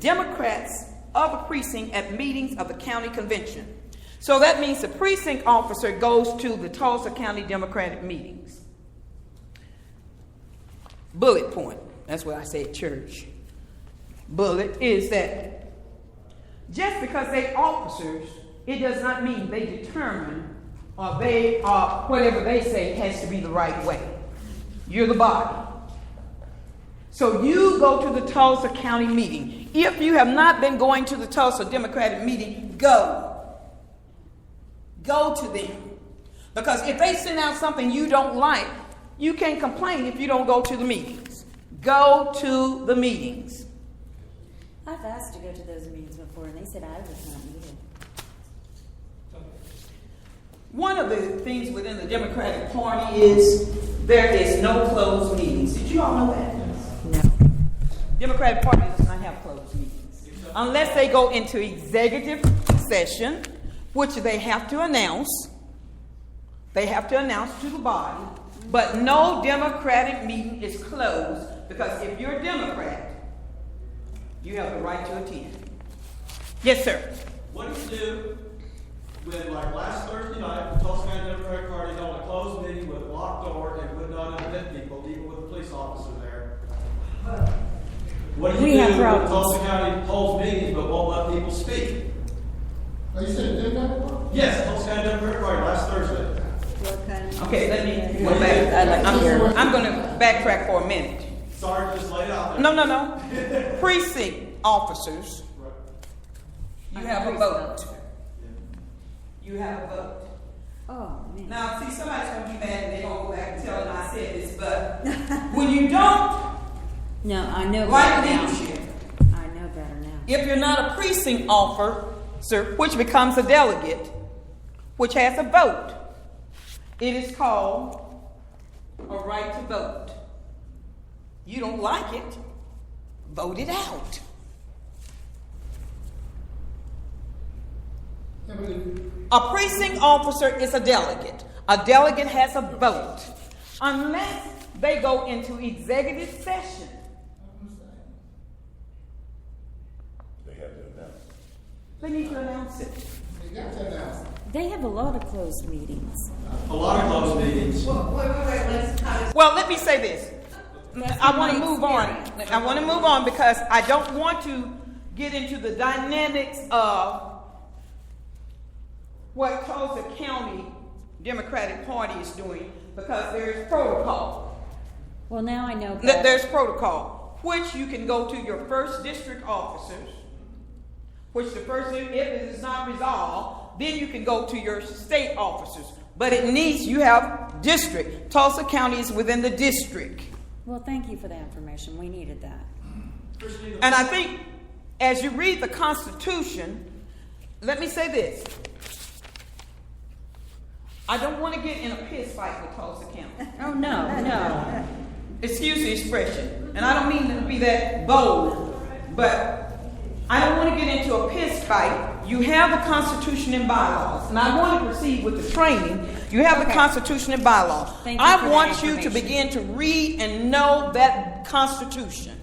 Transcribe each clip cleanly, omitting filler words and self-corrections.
Democrats of a precinct at meetings of the county convention. So that means the precinct officer goes to the Tulsa County Democratic meetings. Bullet point. That's what I say at church. Bullet is that just because they officers, it does not mean they determine or they are whatever they say has to be the right way. You're the body. So you go to the Tulsa County meeting. If you have not been going to the Tulsa Democratic meeting, go. Go to them. Because if they send out something you don't like, you can't complain if you don't go to the meetings. Go to the meetings. I've asked to go to those meetings before, and they said I was not needed. One of the things within the Democratic Party is there is no closed meetings. Did you all know that? No. Democratic Party does not have closed meetings. Unless they go into executive session, which they have to announce. They have to announce to the body. But no Democratic meeting is closed because if you're a Democrat, you have the right to attend. Yes, sir. What do you do when, like last Thursday night, the Tulsa County Democratic Party held a closed meeting with a locked door and would not admit people, even with a police officer there? What do you do when Tulsa County holds meetings but won't let people speak? Oh, you said Democratic Party? Yes, Tulsa County Democratic Party last Thursday. Okay, let me go back. I'm going to backtrack for a minute. Sorry, just lay it out there. No. Precinct officers, you have a vote. You have a vote. Oh, man. Now, see, somebody's going to be mad and they're going to go back and tell them I said this, but when you don't No, I know like better now. leadership, I know better now. if you're not a precinct officer, which becomes a delegate, which has a vote, it is called a right to vote. You don't like it, vote it out. A precinct officer is a delegate. A delegate has a vote. Unless they go into executive session. They have to announce it. They need to announce it. They got to announce it. They have a lot of closed meetings. A lot of closed meetings. Well, let me say this. I want to move on. I want to move on because I don't want to get into the dynamics of what Tulsa County Democratic Party is doing because there's protocol. Well, now I know better. There's protocol, which you can go to your first district officers, which the first, if it is not resolved, then you can go to your state officers. But it needs, you have district. Tulsa County is within the district. Well, thank you for that information. We needed that. And I think as you read the Constitution, let me say this. I don't want to get in a piss fight with Tulsa County. Oh, no. Excuse the expression. And I don't mean to be that bold, but I don't want to get into a piss fight. You have the Constitution and bylaws. And I want to proceed with the training. You have the Constitution and bylaws. I want you to begin to read and know that Constitution.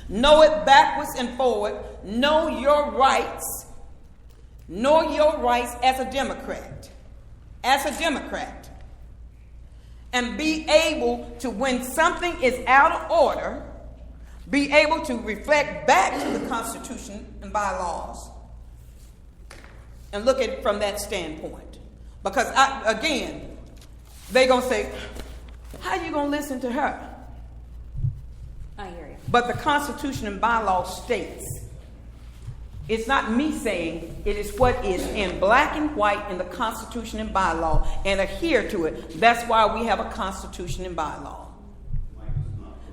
Know it backwards and forward. Know your rights. Know your rights as a Democrat. As a Democrat. And be able to, when something is out of order, be able to reflect back to the Constitution and bylaws and look at it from that standpoint. Because, again, they're going to say, how are you going to listen to her? I hear you. But the Constitution and bylaws states, it's not me saying, it is what is in black and white in the Constitution and bylaw, and adhere to it. That's why we have a Constitution and bylaw.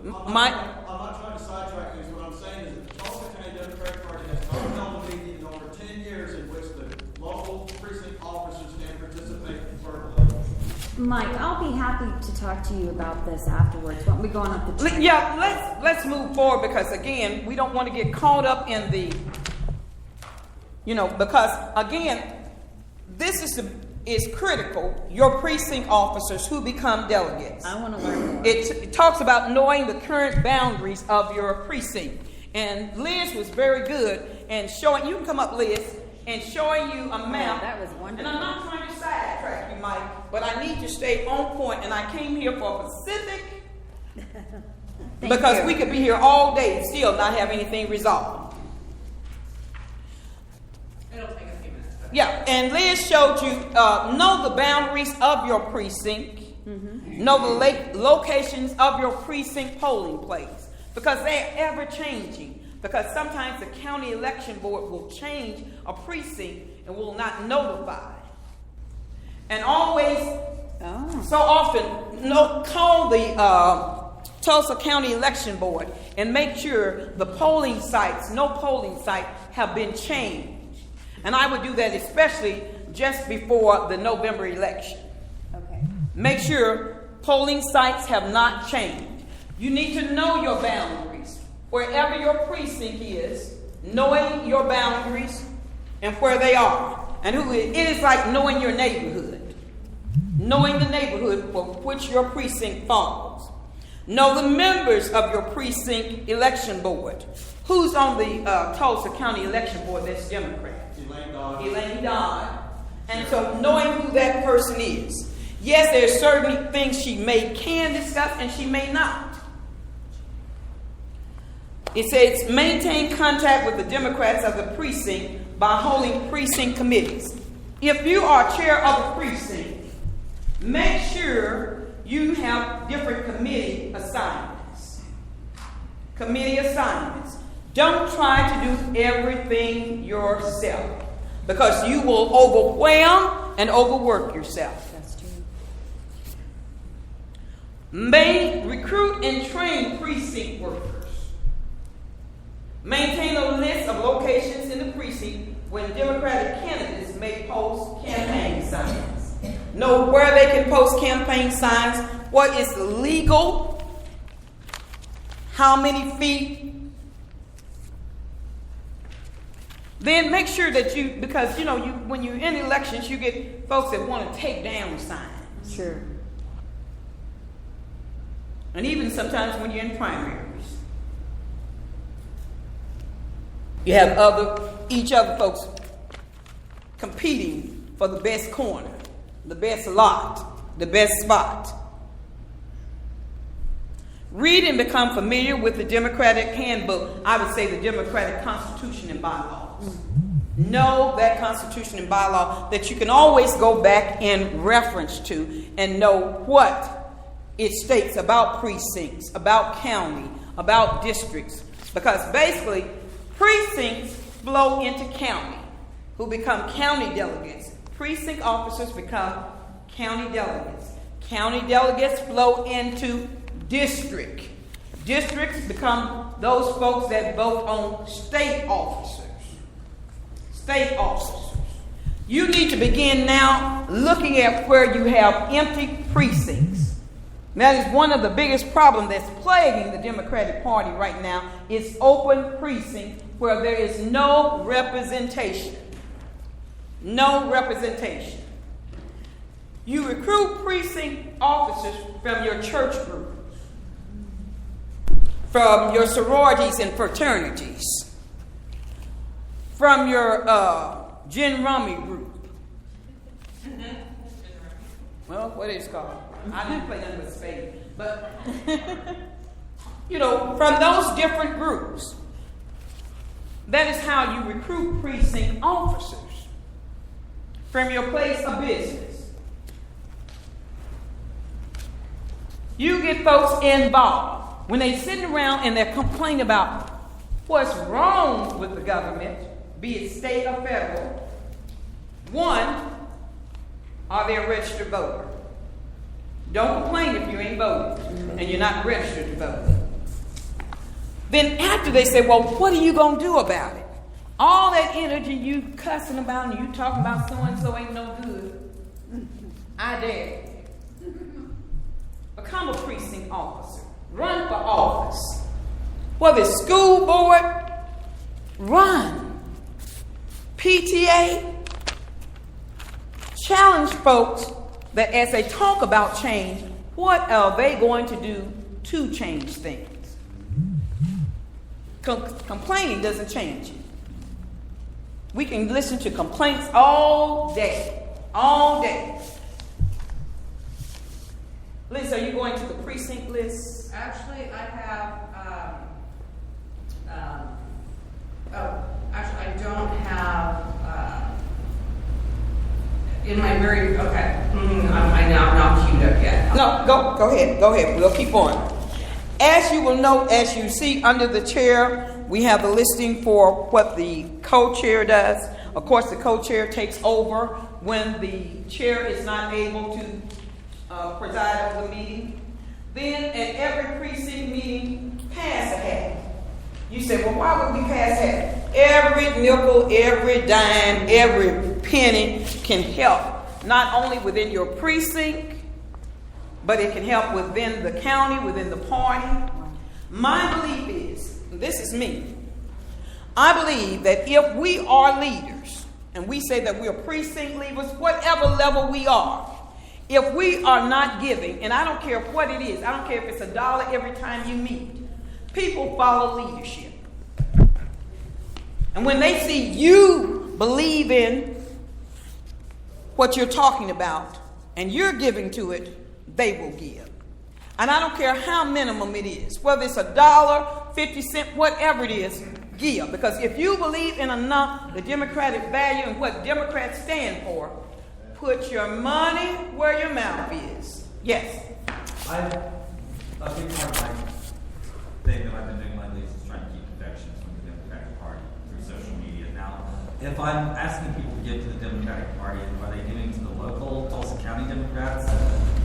I'm not trying to sidetrack things. What I'm saying is that the Tulsa County Democratic Party has not held a meeting in over 10 years in which the local precinct officers can participate verbally. Mike, I'll be happy to talk to you about this afterwards. Why don't we go on up the chain? Yeah, let's move forward because, again, we don't want to get caught up in the, because, again, this is critical, your precinct officers who become delegates. I want to learn more. It talks about knowing the current boundaries of your precinct. And Liz was very good and showing, you can come up, Liz, and showing you a map. that was wonderful. And I'm not trying to sidetrack you, Mike, but I need to stay on point, and I came here for a specific because we could be here all day and still not have anything resolved. It'll take a few minutes. Yeah, and Liz showed you, know the boundaries of your precinct, know the locations of your precinct polling place, because they're ever changing. Because sometimes the county election board will change a precinct and will not notify. And always, so often, call the Tulsa County Election Board and make sure the polling sites, no polling site, have been changed. And I would do that especially just before the November election. Okay. Make sure polling sites have not changed. You need to know your boundaries. Wherever your precinct is, knowing your boundaries and where they are. And who it is like knowing your neighborhood. Knowing the neighborhood for which your precinct falls. Know the members of your precinct election board. Who's on the Tulsa County Election Board that's Democrat? Elaine Dodd. And so knowing who that person is. Yes, there's certain things she can discuss and she may not. It says maintain contact with the Democrats of the precinct by holding precinct committees. If you are chair of a precinct, make sure you have different committee assignments. Committee assignments. Don't try to do everything yourself because you will overwhelm and overwork yourself. That's true. Recruit and train precinct workers. Maintain a list of locations in the precinct when Democratic candidates may post campaign signs. Know where they can post campaign signs, what is legal, how many feet. Then make sure that because when you're in elections, you get folks that want to take down signs. Sure. And even sometimes when you're in primaries. You have each other folks competing for the best corner, the best lot, the best spot. Read and become familiar with the Democratic handbook. I would say the Democratic Constitution and bylaws. Know that Constitution and bylaw that you can always go back and reference to and know what it states about precincts, about county, about districts. Because basically, precincts flow into county, who become county delegates. Precinct officers become county delegates. County delegates flow into district. Districts become those folks that vote on state officers. State officers. You need to begin now looking at where you have empty precincts. That is one of the biggest problems that's plaguing the Democratic Party right now is open precincts where there is no representation. No representation. You recruit precinct officers from your church groups, from your sororities and fraternities, from your Gin Rummy group. Well, what is it called? I didn't play nothing but spades. But, from those different groups, that is how you recruit precinct officers from your place of business. You get folks involved. When they're sitting around and they're complaining about what's wrong with the government, be it state or federal, one, are they a registered voter? Don't complain if you ain't voting and you're not registered to vote. Then after they say, well, what are you going to do about it? All that energy you cussing about and you talking about so-and-so ain't no good. I dare you. Become a precinct officer. Run for office. Whether it's school board, run. PTA, challenge folks that as they talk about change, what are they going to do to change things? Complaining doesn't change it. We can listen to complaints all day. All day. Liz, are you going to the precinct list? Actually, I have, I don't have, in my very, okay, I'm not queued up yet. No, go ahead. We'll keep on. As you will note, as you see under the chair, we have the listing for what the co-chair does. Of course, the co-chair takes over when the chair is not able to preside over the meeting. Then at every precinct meeting, pass a hat. You say, well, why would we pass a hat? Every nickel, every dime, every penny can help, not only within your precinct, but it can help within the county, within the party. My belief is, this is me, I believe that if we are leaders, and we say that we are precinct leaders, whatever level we are, if we are not giving, and I don't care what it is, I don't care if it's $1 every time you meet, people follow leadership. And when they see you believe in what you're talking about, and you're giving to it, they will give. And I don't care how minimum it is, whether it's $1, 50 cents, whatever it is, give. Because if you believe in enough the democratic value and what Democrats stand for, put your money where your mouth is. Yes. A big part of my thing that I've been doing lately is trying to keep defections from the Democratic Party through social media. Now, if I'm asking people to give to the Democratic Party, are they giving to the local Tulsa County Democrats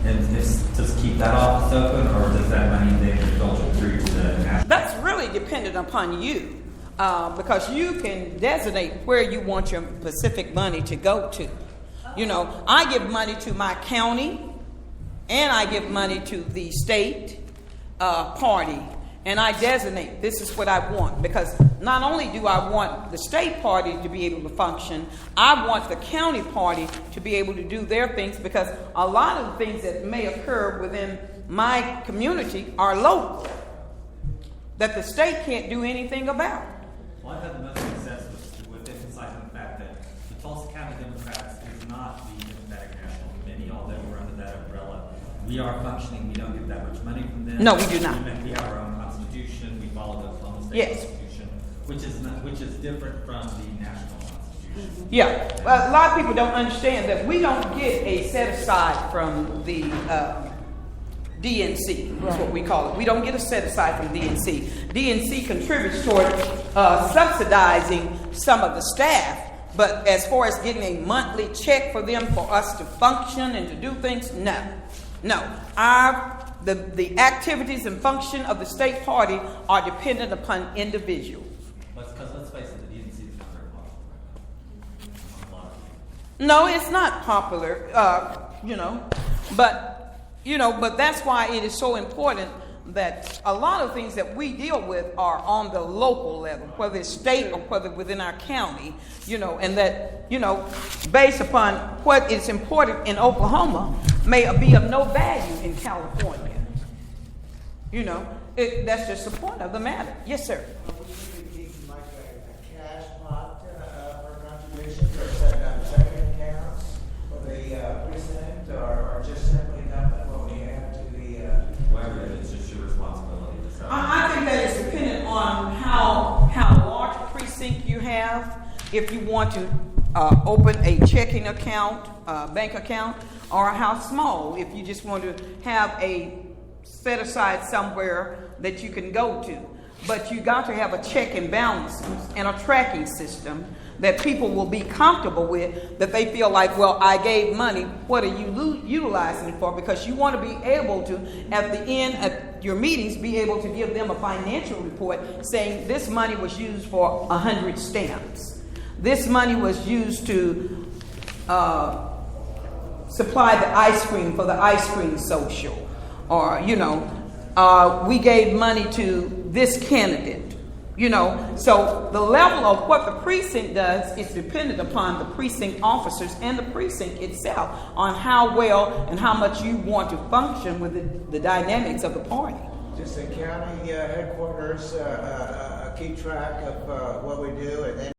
and just keep that office open, or does that money then filter through to the national? That's really dependent upon you, because you can designate where you want your specific money to go to. You know, I give money to my county, and I give money to the state party, and I designate this is what I want, because not only do I want the state party to be able to function, I want the county party to be able to do their things, because a lot of the things that may occur within my community are local, that the state can't do anything about. Well, I've had the most success with emphasizing the fact that the Tulsa County Democrats is not the Democratic National Committee, although we're under that umbrella. We are functioning. We don't get that much money from them. No, we do not. We have our own constitution. We follow the Oklahoma State Yes. Constitution, which is different from the national constitution. Yeah, a lot of people don't understand that we don't get a set aside from the DNC, is what we call it. We don't get a set aside from DNC. DNC contributes toward subsidizing some of the staff, but as far as getting a monthly check for them for us to function and to do things, no. The activities and function of the state party are dependent upon individuals. Because let's face it, the DNC is not very popular. A lot of people. No, it's not popular, but that's why it is so important that a lot of things that we deal with are on the local level, whether it's state or whether within our county, and that, based upon what is important in Oklahoma may be of no value in California. That's just the point of the matter. Yes, sir. Would you be keeping like a cash pot for contributions, or setting up checking accounts for the precinct, or just simply dumping what we have to the? Whatever it is, it's just your responsibility to sell. I think that is dependent on how large a precinct you have. If you want to open a checking account, bank account, or how small. If you just want to have a set aside somewhere that you can go to. But you got to have a check and balance and a tracking system that people will be comfortable with, that they feel like, well, I gave money, what are you utilizing it for? Because you want to be able to, at the end of your meetings, be able to give them a financial report saying this money was used for 100 stamps. This money was used to supply the ice cream for the ice cream social. Or, we gave money to this candidate, So the level of what the precinct does is dependent upon the precinct officers and the precinct itself on how well and how much you want to function with the dynamics of the party. Does the county headquarters keep track of what we do, and then